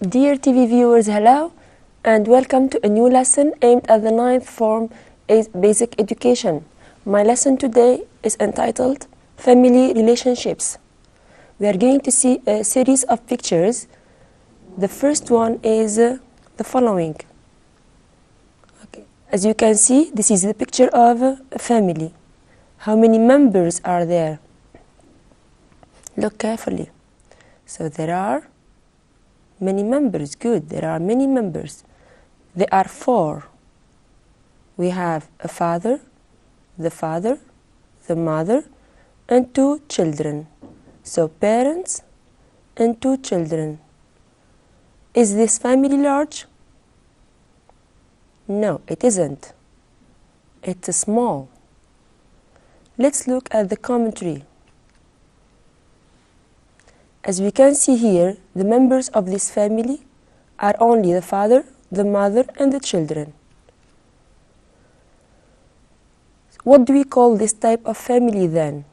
Dear TV viewers, hello and welcome to a new lesson aimed at the 9th form basic education. My lesson today is entitled Family Relationships. We are going to see a series of pictures. The first one is the following. Okay. As you can see, this is the picture of a family. How many members are there? Look carefully. So there are many members. Good, there are many members. There are 4. We have a father, the mother, and 2 children. So parents and 2 children. Is this family large? No, it isn't. It's small. Let's look at the commentary. As we can see here, the members of this family are only the father, the mother, and the children. What do we call this type of family then?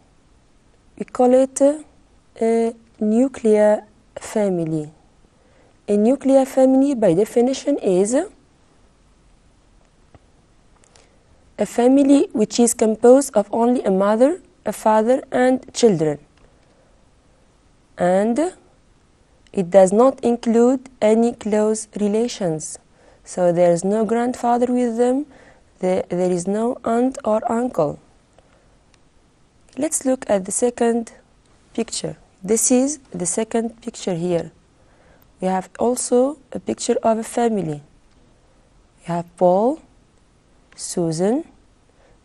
We call it a nuclear family. A nuclear family, by definition, is a family which is composed of only a mother, a father, and children. And it does not include any close relations. So there is no grandfather with them, there is no aunt or uncle. Let's look at the second picture. This is the second picture here. We have also a picture of a family. We have Paul, Susan,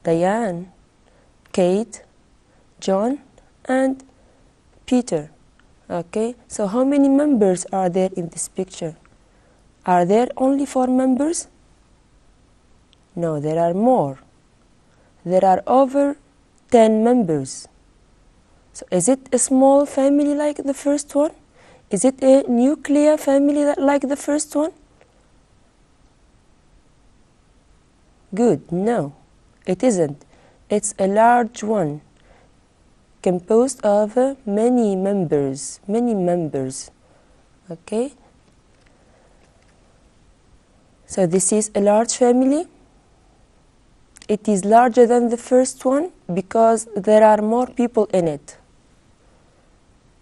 Diane, Kate, John, and Peter. Okay, so how many members are there in this picture? Are there only 4 members? No, there are more. There are over 10 members. So is it a small family like the first one? Is it a nuclear family like the first one? Good, no, it isn't. It's a large one, composed of many members. Okay, so this is a large family. It is larger than the first one because there are more people in it.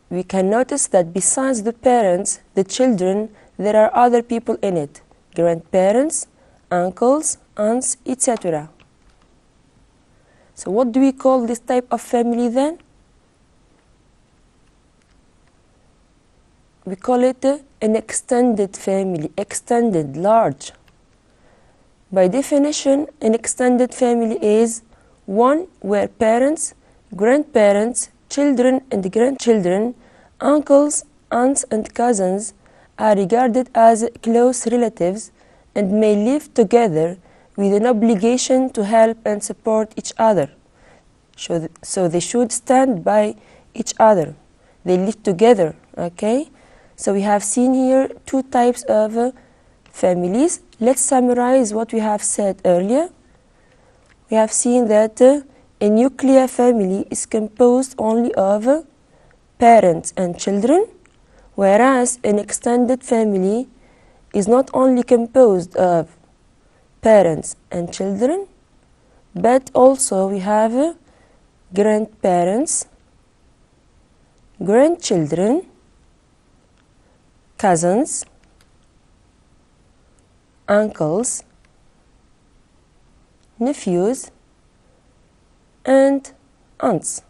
We can notice that besides the parents, the children, there are other people in it: grandparents, uncles, aunts, etc. So what do we call this type of family then? We call it an extended family, extended, large. By definition, an extended family is one where parents, grandparents, children and grandchildren, uncles, aunts and cousins are regarded as close relatives and may live together with an obligation to help and support each other. So they should stand by each other. They live together, okay? So we have seen here 2 types of families. Let's summarize what we have said earlier. We have seen that a nuclear family is composed only of parents and children, whereas an extended family is not only composed of parents and children, but also we have grandparents, grandchildren, cousins, uncles, nephews, and aunts.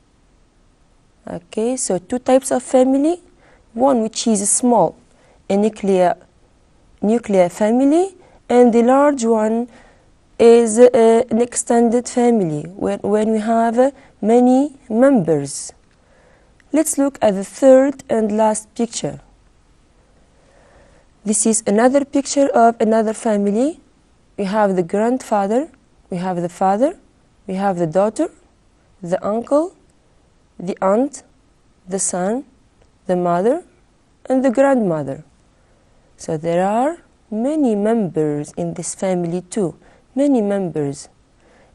Okay, so 2 types of family. One which is small, a nuclear family, and the large one is an extended family when we have many members. Let's look at the third and last picture. This is another picture of another family. We have the grandfather, we have the father, we have the daughter, the uncle, the aunt, the son, the mother, and the grandmother. So there are many members in this family too, many members.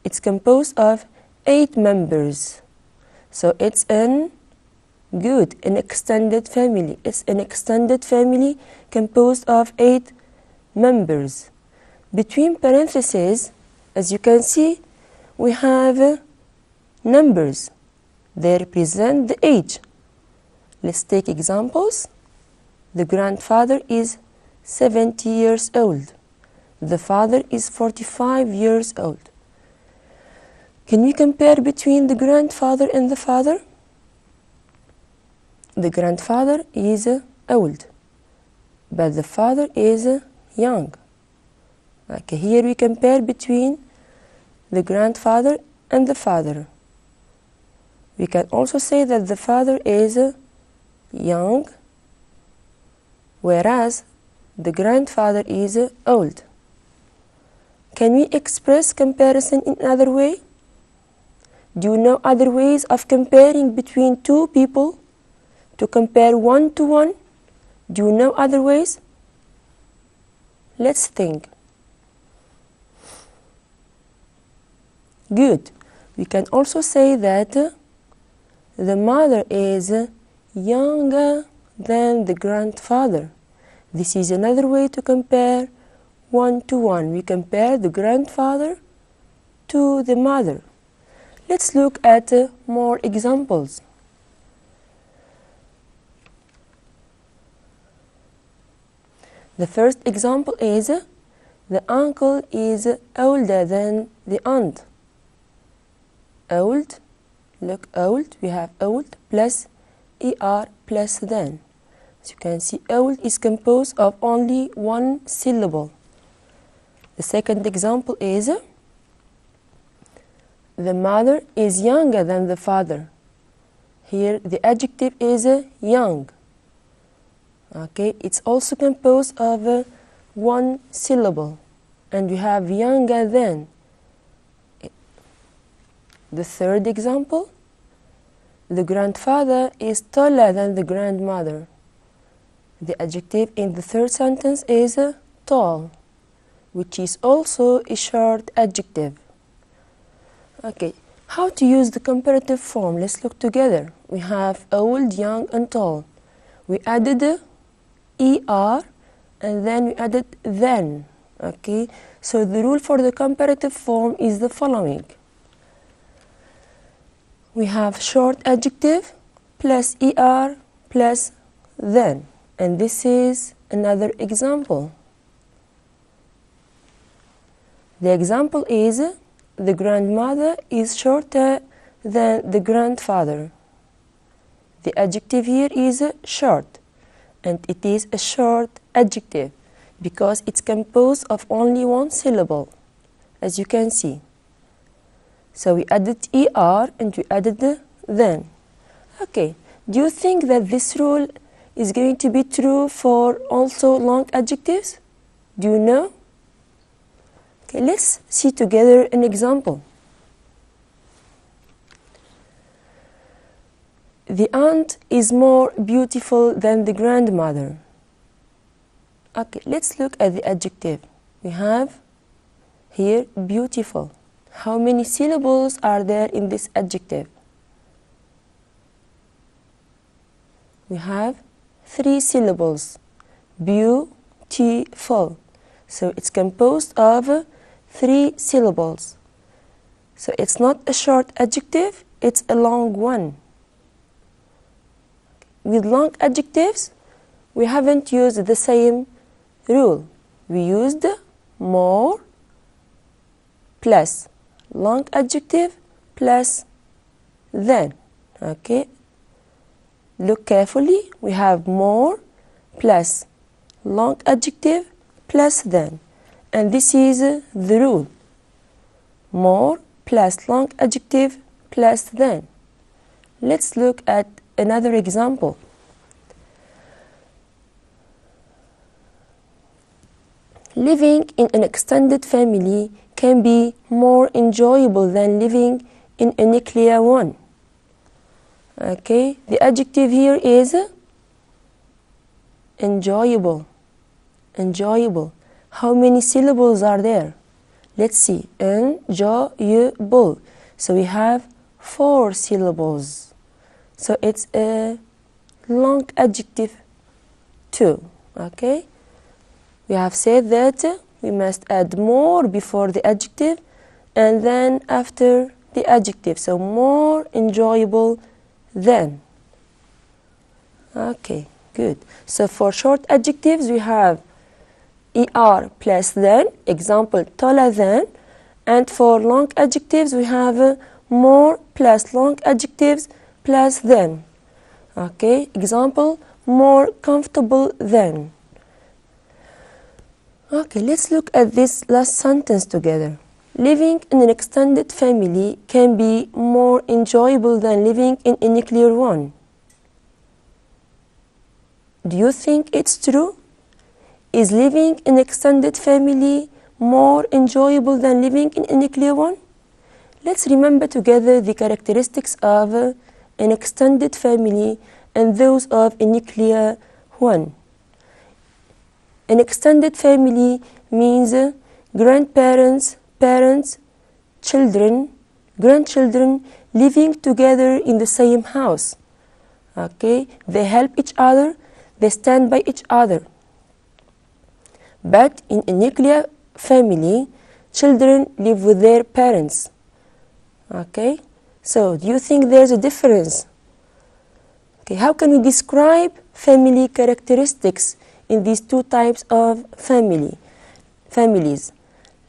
It's composed of 8 members. So it's an Good. An extended family. It's an extended family composed of 8 members. Between parentheses, as you can see, we have numbers. They represent the age. Let's take examples. The grandfather is 70 years old. The father is 45 years old. Can we compare between the grandfather and the father? The grandfather is old, but the father is young. Okay, here we compare between the grandfather and the father. We can also say that the father is young, whereas the grandfather is old. Can we express comparison in another way? Do you know other ways of comparing between two people? To compare 1 to 1? Do you know other ways? Let's think. Good. We can also say that the mother is younger than the grandfather. This is another way to compare 1 to 1. We compare the grandfather to the mother. Let's look at more examples. The first example is the uncle is older than the aunt. Old, look, old, we have old plus er plus than. As you can see, old is composed of only one syllable. The second example is the mother is younger than the father. Here the adjective is young. Okay, it's also composed of one syllable, and we have younger than. The third example, the grandfather is taller than the grandmother. The adjective in the third sentence is tall, which is also a short adjective. Okay, how to use the comparative form? Let's look together. We have old, young, and tall. We added er and then we added then. Okay, so the rule for the comparative form is the following. We have short adjective plus er plus then, and this is another example. The example is the grandmother is shorter than the grandfather. The adjective here is short, and it is a short adjective because it's composed of only one syllable, as you can see. So we added er and we added then. Okay, do you think that this rule is going to be true for also long adjectives? Do you know? Okay, let's see together an example. The aunt is more beautiful than the grandmother. Okay, let's look at the adjective. We have here beautiful. How many syllables are there in this adjective? We have 3 syllables. Beautiful. So it's composed of 3 syllables. So it's not a short adjective, it's a long one. With long adjectives, we haven't used the same rule. We used more plus long adjective plus than. Okay, look carefully. We have more plus long adjective plus than, and this is the rule. More plus long adjective plus than. Let's look at another example. Living in an extended family can be more enjoyable than living in a nuclear one. Okay, the adjective here is enjoyable. Enjoyable. How many syllables are there? Let's see. Enjoyable. So we have 4 syllables. So it's a long adjective to. Okay? We have said that we must add more before the adjective and then after the adjective. So more enjoyable than. Okay, good. So for short adjectives we have er plus than, example taller than, and for long adjectives we have more plus long adjectives plus than. Okay, example more comfortable than. Okay, let's look at this last sentence together. Living in an extended family can be more enjoyable than living in a nuclear one. Do you think it's true? Is living in an extended family more enjoyable than living in a nuclear one? Let's remember together the characteristics of an extended family and those of a nuclear one. An extended family means grandparents, parents, children, grandchildren living together in the same house. Okay? They help each other, they stand by each other. But in a nuclear family, children live with their parents. Okay? So, do you think there's a difference? Okay, how can we describe family characteristics in these two types of families?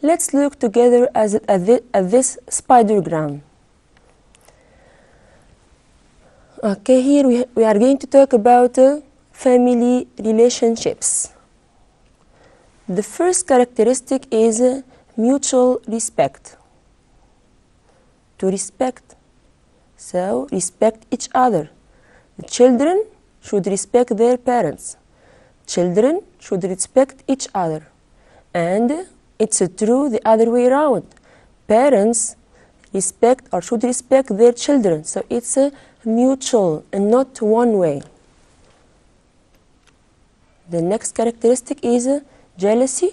Let's look together at this spidergram. Okay, here we are going to talk about family relationships. The first characteristic is mutual respect. To respect. So, respect each other. The children should respect their parents. Children should respect each other. And it's true the other way around. Parents respect or should respect their children. So it's mutual and not one way. The next characteristic is jealousy.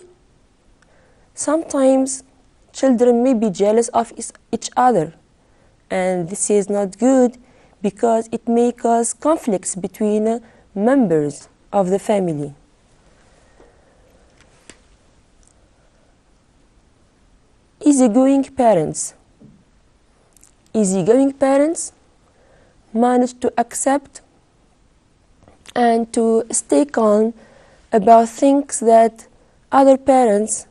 Sometimes children may be jealous of each other. And this is not good because it may cause conflicts between members of the family. Easygoing parents. Easygoing parents manage to accept and to stay calm about things that other parents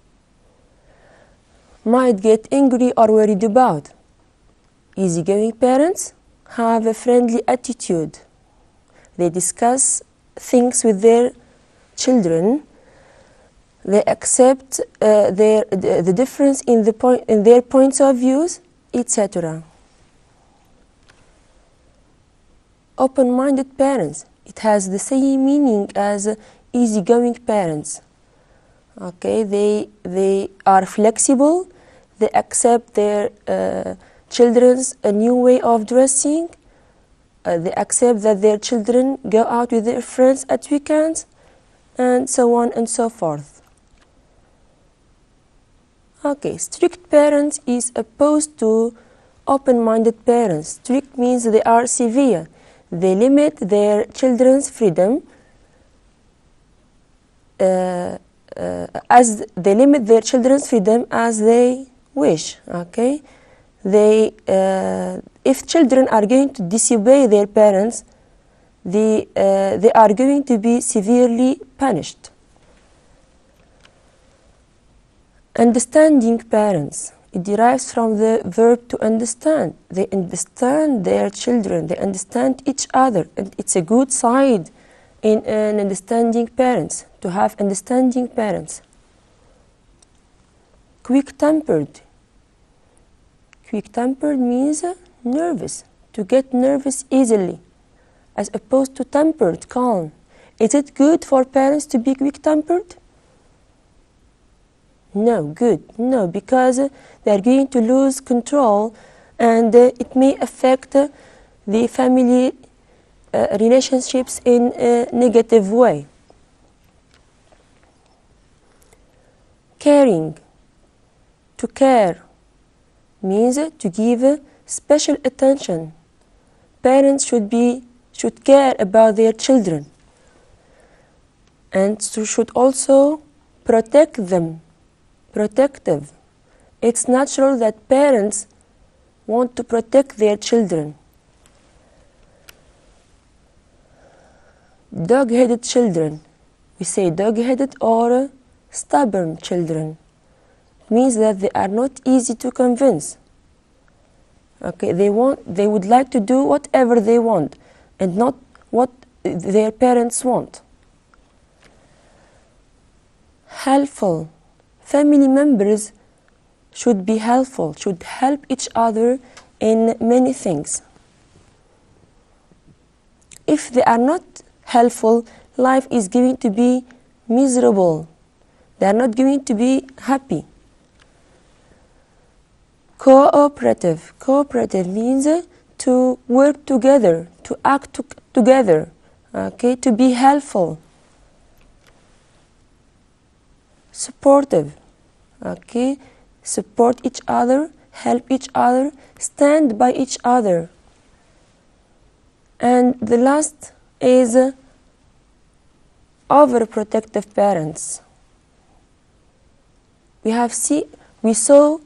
might get angry or worried about. Easygoing parents have a friendly attitude. They discuss things with their children. They accept the difference in their points of views, etc. Open-minded parents. It has the same meaning as easygoing parents. Okay, they are flexible. They accept their children's a new way of dressing. They accept that their children go out with their friends at weekends, and so on and so forth. Okay, strict parents is opposed to open-minded parents. Strict means they are severe. They limit their children's freedom as they limit their children's freedom as they wish. Okay, if children are going to disobey their parents, they are going to be severely punished. Understanding parents. It derives from the verb to understand. They understand their children. They understand each other. And it's a good side in an understanding parents, to have understanding parents. Quick-tempered. Quick-tempered means nervous, to get nervous easily, as opposed to tempered, calm. Is it good for parents to be quick-tempered? No, good. No, because they are going to lose control and it may affect the family relationships in a negative way. Caring. To care means to give special attention. Parents should care about their children and should also protect them. Protective. It's natural that parents want to protect their children. Dog-headed children. We say dog-headed or stubborn children. It means that they are not easy to convince. Okay, they would like to do whatever they want and not what their parents want. Helpful. Family members should be helpful, should help each other in many things. If they are not helpful, life is going to be miserable. They are not going to be happy. Cooperative. Cooperative means to work together, to act together, okay, to be helpful. Supportive. Okay, support each other, help each other, stand by each other. And the last is overprotective parents. We saw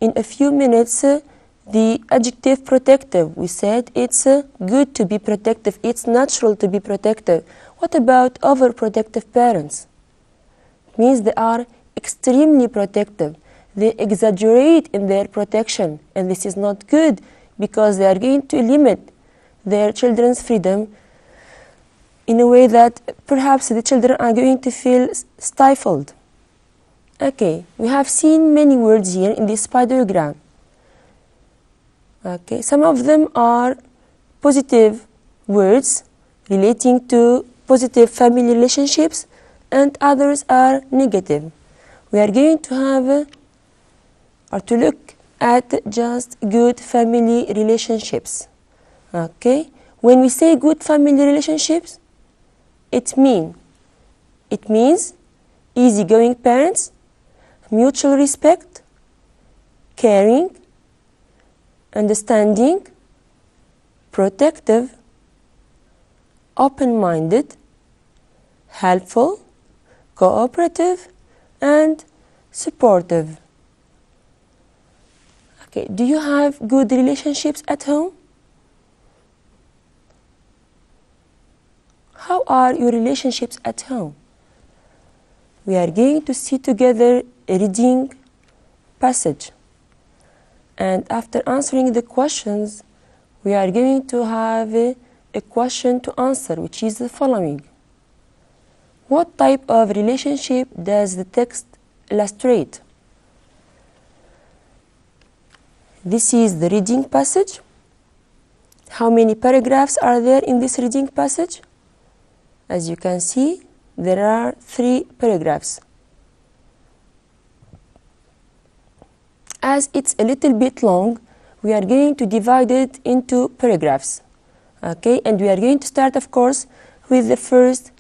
in a few minutes the adjective protective. We said it's good to be protective, it's natural to be protective. What about overprotective parents? It means they are extremely protective. They exaggerate in their protection, and this is not good because they are going to limit their children's freedom in a way that perhaps the children are going to feel stifled. Okay, we have seen many words here in this spidergram. Okay, some of them are positive words relating to positive family relationships, and others are negative. We are going to have or to look at just good family relationships. Okay, when we say good family relationships, it means easygoing parents, mutual respect, caring, understanding, protective, open-minded, helpful, cooperative, and supportive. Okay, do you have good relationships at home? How are your relationships at home? We are going to see together a reading passage. And after answering the questions, we are going to have a question to answer, which is the following. What type of relationship does the text illustrate? This is the reading passage. How many paragraphs are there in this reading passage? As you can see, there are 3 paragraphs. As it's a little bit long, we are going to divide it into paragraphs. Okay, and we are going to start, of course, with the first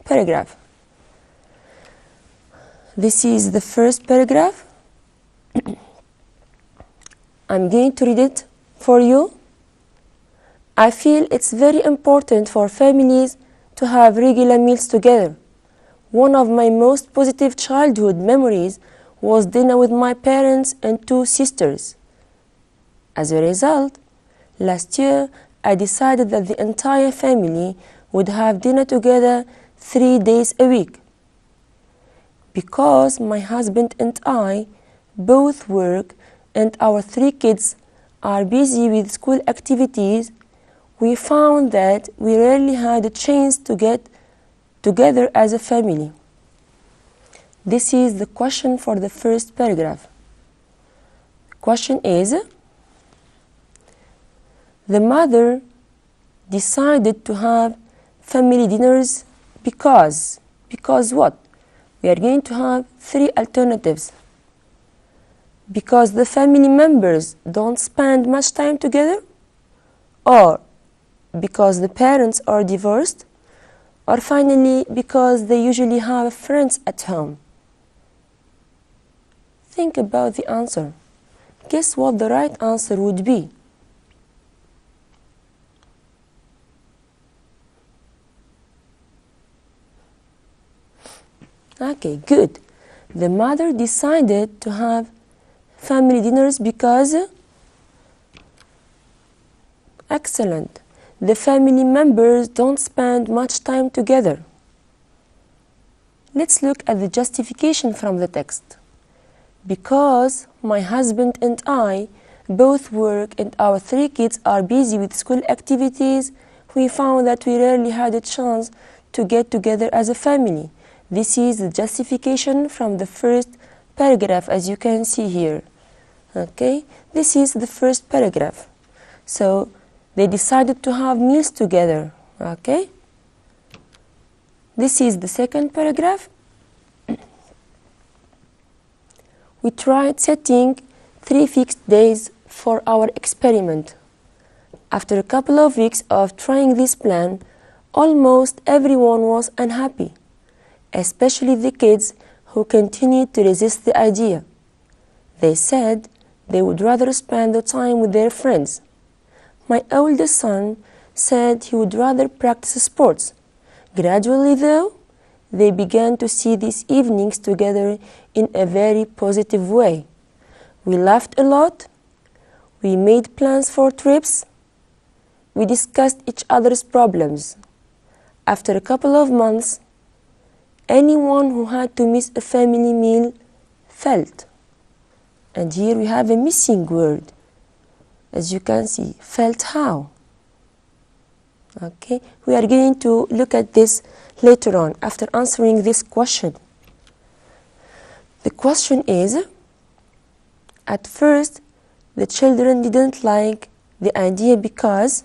paragraph. This is the first paragraph. I'm going to read it for you. I feel it's very important for families to have regular meals together. One of my most positive childhood memories was dinner with my parents and 2 sisters. As a result, last year I decided that the entire family would have dinner together 3 days a week. Because my husband and I both work and our 3 kids are busy with school activities, we found that we rarely had a chance to get together as a family. This is the question for the first paragraph. The question is, the mother decided to have family dinners because what? We are going to have 3 alternatives. Because the family members don't spend much time together, or because the parents are divorced, or finally because they usually have friends at home. Think about the answer. Guess what the right answer would be? Okay, good. The mother decided to have family dinners because excellent. The family members don't spend much time together. Let's look at the justification from the text. Because my husband and I both work and our 3 kids are busy with school activities, we found that we rarely had a chance to get together as a family. This is the justification from the first paragraph, as you can see here. Okay, this is the first paragraph. So they decided to have meals together. Okay, this is the second paragraph. We tried setting 3 fixed days for our experiment. After a couple of weeks of trying this plan, almost everyone was unhappy, especially the kids who continued to resist the idea. They said they would rather spend the time with their friends. My oldest son said he would rather practice sports. Gradually, though, they began to see these evenings together in a very positive way. We laughed a lot. We made plans for trips. We discussed each other's problems. After a couple of months, anyone who had to miss a family meal felt. And here we have a missing word. As you can see, felt how? Okay, we are going to look at this later on after answering this question. The question is, at first, the children didn't like the idea because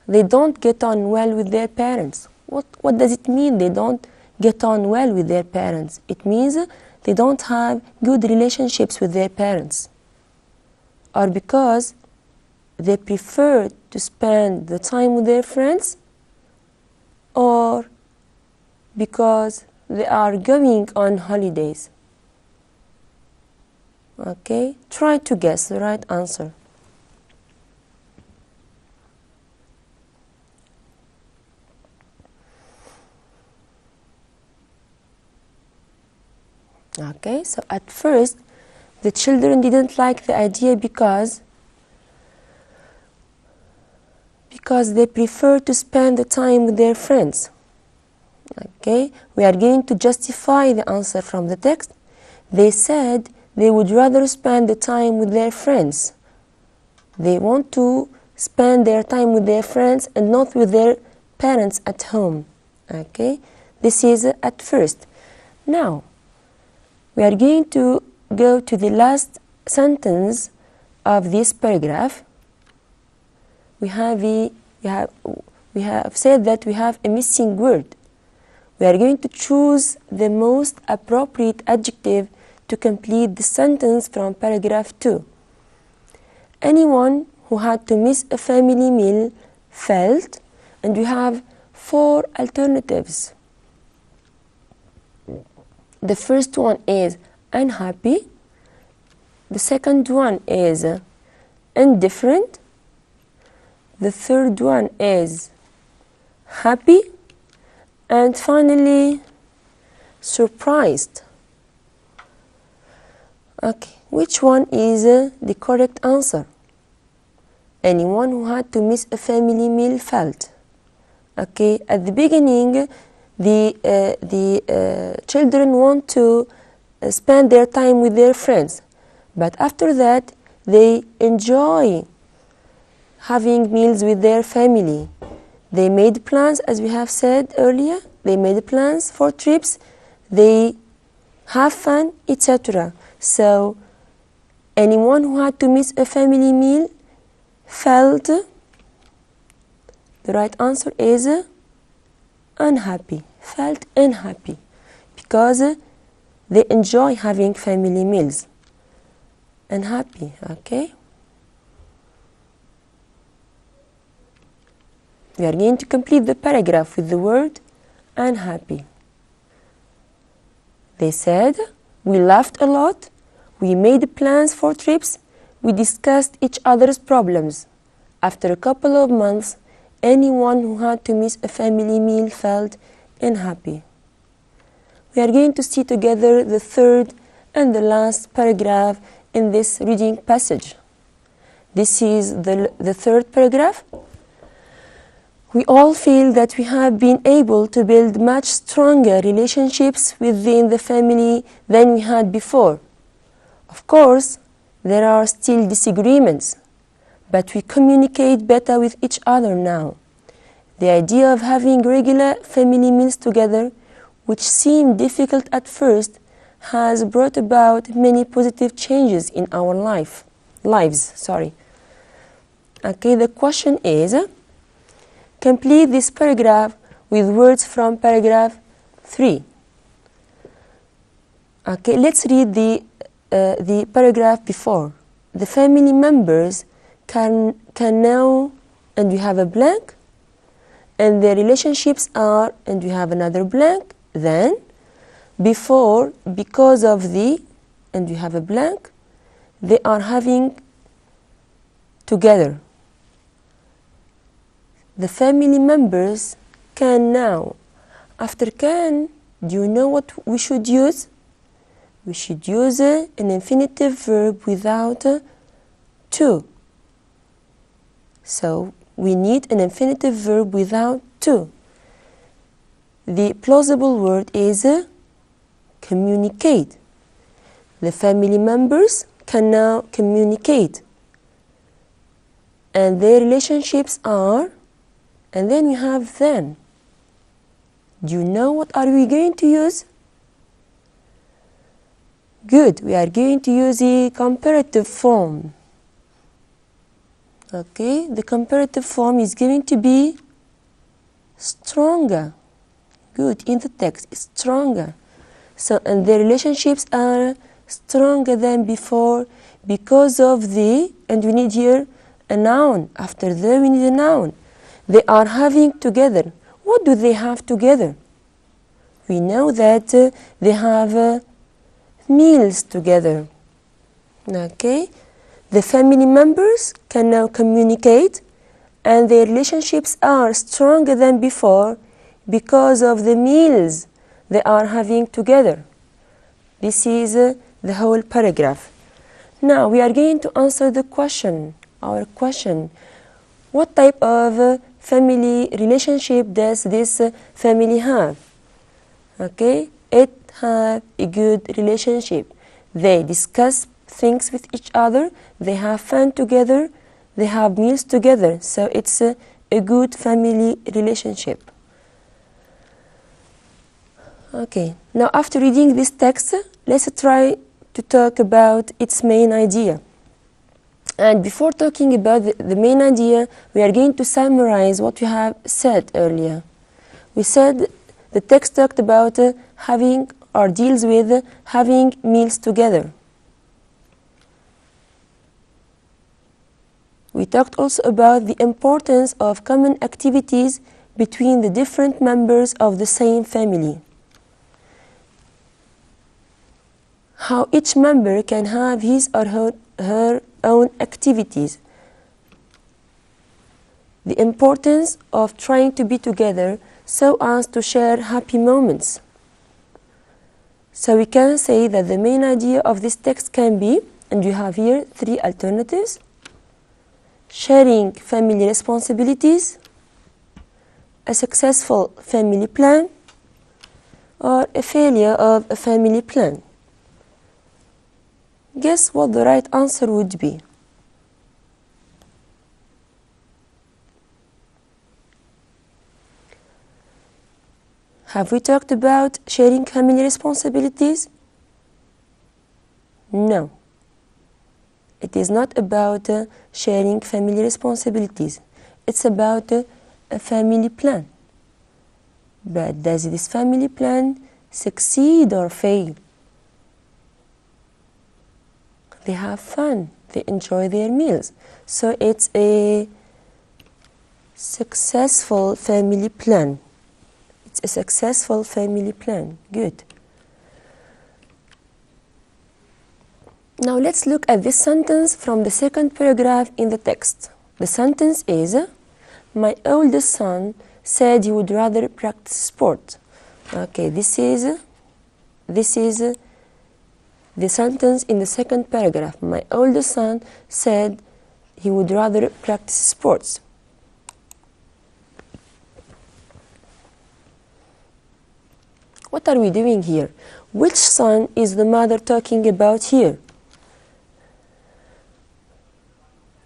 they don't get on well with their parents. What does it mean they don't get on well with their parents? It means they don't have good relationships with their parents. Or because they prefer to spend the time with their friends, or because they are going on holidays. Okay, try to guess the right answer. Okay, so at first the children didn't like the idea because they prefer to spend the time with their friends. Okay, we are going to justify the answer from the text. They said they would rather spend the time with their friends. They want to spend their time with their friends and not with their parents at home. Okay, this is at first. Now, we are going to go to the last sentence of this paragraph. We have said that we have a missing word. We are going to choose the most appropriate adjective to complete the sentence from paragraph 2. Anyone who had to miss a family meal felt, and we have 4 alternatives. The first one is unhappy. The second one is indifferent. The third one is happy. And finally, surprised. Okay, which one is the correct answer? Anyone who had to miss a family meal felt. Okay, at the beginning, the children want to spend their time with their friends, but after that, they enjoy having meals with their family. They made plans, as we have said earlier. They made plans for trips. They have fun, etc. So, anyone who had to miss a family meal felt. The right answer is unhappy. Felt unhappy because they enjoy having family meals. Unhappy, okay? We are going to complete the paragraph with the word unhappy. They said, we laughed a lot, we made plans for trips, we discussed each other's problems. After a couple of months, anyone who had to miss a family meal felt unhappy. We are going to see together the third and the last paragraph in this reading passage. This is the third paragraph. We all feel that we have been able to build much stronger relationships within the family than we had before. Of course, there are still disagreements, but we communicate better with each other now. The idea of having regular family meals together, which seemed difficult at first, has brought about many positive changes in our lives. Okay, the question is, complete this paragraph with words from paragraph 3. Okay, let's read the paragraph before. The family members can now, and we have a blank, and their relationships are, and we have another blank, then, before, because of the, and we have a blank, they are having together. The family members can now. After can, do you know what we should use? We should use an infinitive verb without to. So we need an infinitive verb without to. The plausible word is communicate. The family members can now communicate. And their relationships are, and then we have then. Do you know what are we going to use? Good, we are going to use the comparative form. Okay, the comparative form is going to be stronger. Good, in the text, it's stronger. So, and the relationships are stronger than before because of the, and we need here a noun. After the, we need a noun. They are having together. What do they have together? We know that they have meals together. Okay? The family members can now communicate, and their relationships are stronger than before because of the meals they are having together. This is the whole paragraph. Now we are going to answer the question, our question. What type of family relationship does this family have? Okay, it has a good relationship. They discuss things with each other, they have fun together, they have meals together. So it's a good family relationship. Okay, now after reading this text, let's try to talk about its main idea. And before talking about the main idea, we are going to summarize what we have said earlier. We said the text talked about having or deals with having meals together. We talked also about the importance of common activities between the different members of the same family. How each member can have his or her own activities. The importance of trying to be together so as to share happy moments. So we can say that the main idea of this text can be, and you have here 3 alternatives: sharing family responsibilities, a successful family plan, or a failure of a family plan. Guess what the right answer would be? Have we talked about sharing family responsibilities? No. It is not about sharing family responsibilities. It's about a family plan. But does this family plan succeed or fail? They have fun. They enjoy their meals. So it's a successful family plan. It's a successful family plan. Good. Now let's look at this sentence from the second paragraph in the text. The sentence is, My oldest son said he would rather practice sport. Okay, this is the sentence in the second paragraph. My oldest son said he would rather practice sports. What are we doing here? Which son is the mother talking about here?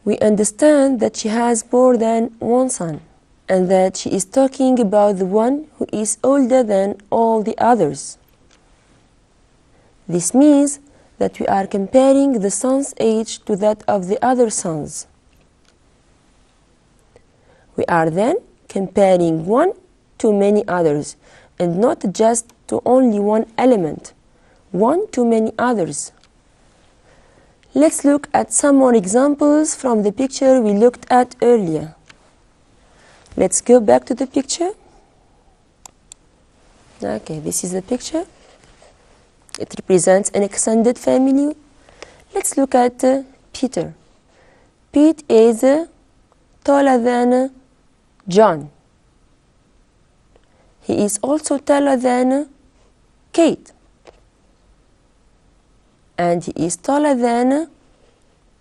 We understand that she has more than one son, and that she is talking about the one who is older than all the others. This means that we are comparing the son's age to that of the other sons. We are then comparing one to many others, and not just to only one element, one to many others. Let's look at some more examples from the picture we looked at earlier. Let's go back to the picture. Okay, this is the picture. It represents an extended family. Let's look at Peter. Pete is taller than John. He is also taller than Kate. And he is taller than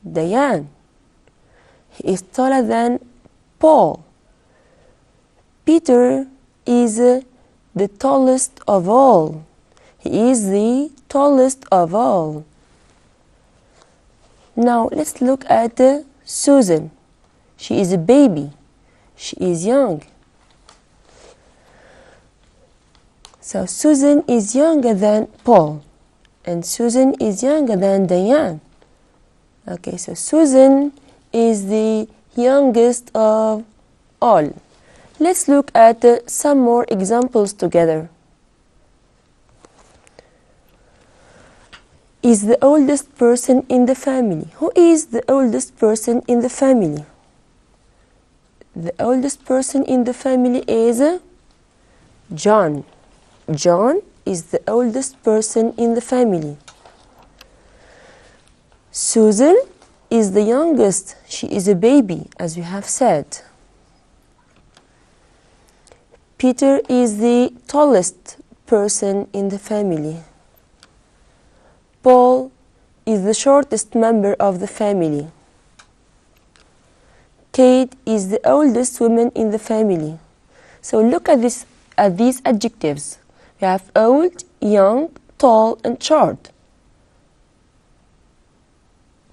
Diane. He is taller than Paul. Peter is the tallest of all. He is the tallest of all. Now let's look at Susan. She is a baby. She is young. So Susan is younger than Paul, and Susan is younger than Diane. Okay, so Susan is the youngest of all. Let's look at some more examples together. Is the oldest person in the family? Who is the oldest person in the family? The oldest person in the family is John. John is the oldest person in the family. Susan is the youngest. She is a baby, as we have said. Peter is the tallest person in the family. Paul is the shortest member of the family. Kate is the oldest woman in the family. So look at these adjectives. We have old, young, tall, and short.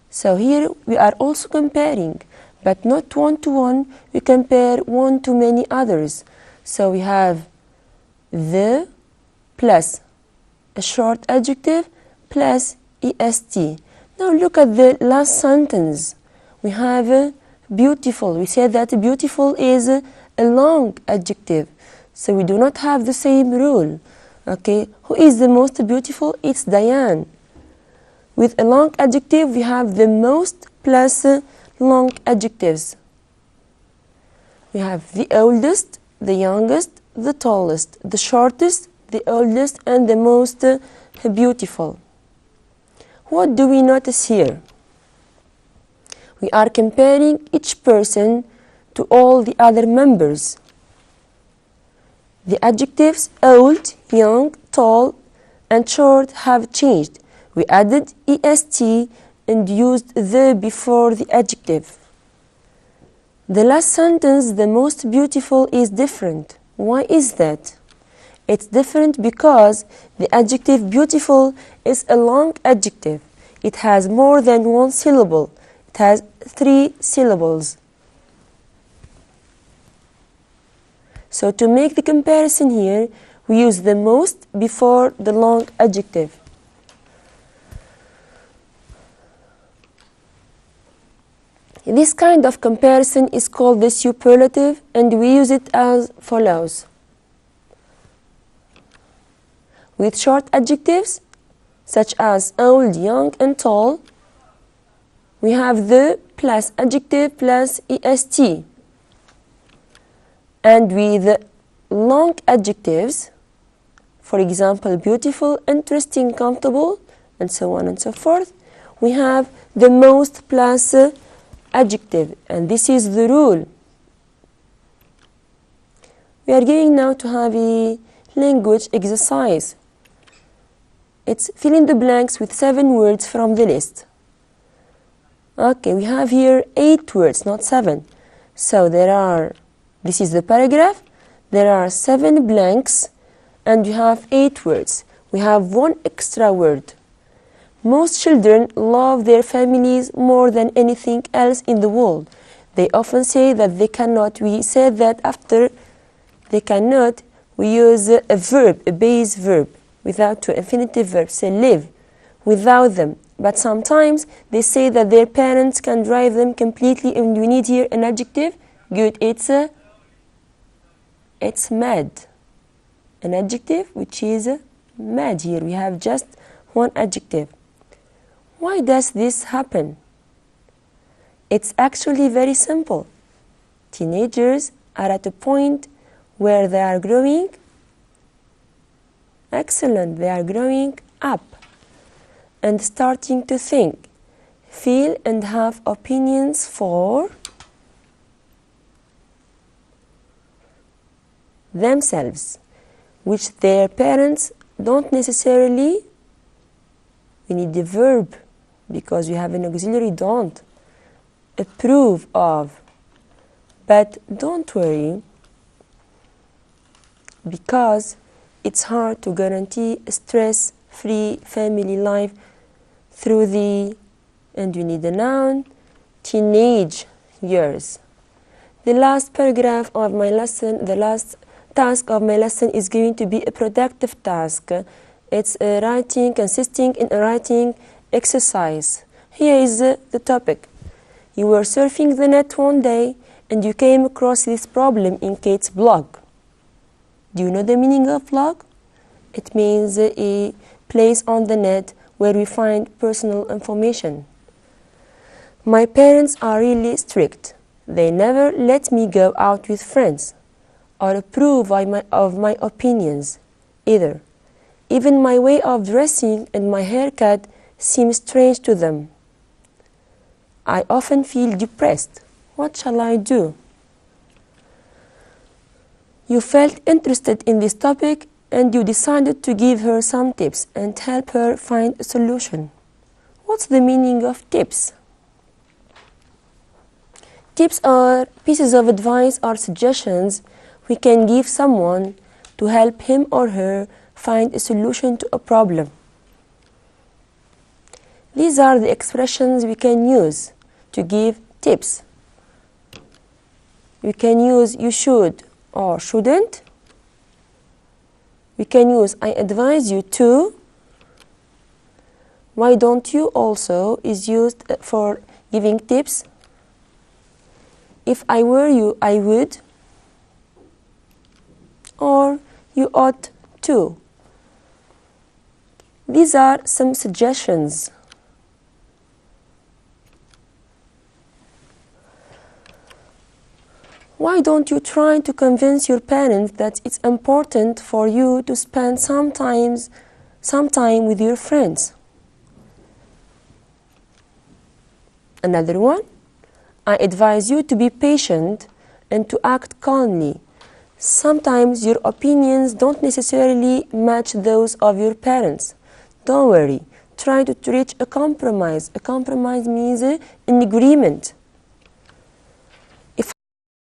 So here we are also comparing, but not one to one. We compare one to many others. So we have the plus a short adjective plus est. Now look at the last sentence. We have beautiful. We said that beautiful is a long adjective. So we do not have the same rule. Okay, who is the most beautiful? It's Diane. With a long adjective, we have the most plus long adjectives. We have the oldest, the youngest, the tallest, the shortest, the oldest, and the most beautiful. What do we notice here? We are comparing each person to all the other members. The adjectives old, young, tall, and short have changed. We added est and used the before the adjective. The last sentence, the most beautiful, is different. Why is that? It's different because the adjective beautiful is a long adjective. It has more than one syllable. It has 3 syllables. So to make the comparison here, we use the most before the long adjective. This kind of comparison is called the superlative, and we use it as follows. With short adjectives, such as old, young, and tall, we have the plus adjective plus est. And with long adjectives, for example, beautiful, interesting, comfortable, and so on and so forth, we have the most plus adjective, and this is the rule. We are going now to have a language exercise. It's fill in the blanks with 7 words from the list. Okay, we have here 8 words, not 7. So this is the paragraph, there are 7 blanks and you have 8 words. We have 1 extra word. Most children love their families more than anything else in the world. They often say that they cannot. We said that after they cannot, we use a verb, a base verb, without two infinitive verbs, say live, without them. But sometimes they say that their parents can drive them completely, and we need here an adjective. Good, it's mad. An adjective which is mad here. We have just one adjective. Why does this happen? It's actually very simple. Teenagers are at a point where they are growing. Excellent, they are growing up and starting to think, feel and have opinions for themselves, which their parents don't necessarily. We need the verb because we have an auxiliary don't. Approve of. But don't worry, because it's hard to guarantee a stress-free family life through and we need a noun, teenage years. The last paragraph of my lesson, the last task of my lesson is going to be a productive task. It's a writing, consisting in a writing exercise. Here is the topic. You were surfing the net one day and you came across this problem in Kate's blog. Do you know the meaning of blog? It means a place on the net where we find personal information. My parents are really strict. They never let me go out with friends or approve of my opinions either. Even my way of dressing and my haircut seem strange to them. I often feel depressed. What shall I do? You felt interested in this topic and you decided to give her some tips and help her find a solution. What's the meaning of tips? Tips are pieces of advice or suggestions we can give someone to help him or her find a solution to a problem. These are the expressions we can use to give tips. We can use you should or shouldn't. We can use I advise you to. Why don't you also is used for giving tips. If I were you, I would. Or you ought to. These are some suggestions. Why don't you try to convince your parents that it's important for you to spend some time with your friends? Another one, I advise you to be patient and to act calmly. Sometimes your opinions don't necessarily match those of your parents. Don't worry, try to reach a compromise. A compromise means an agreement.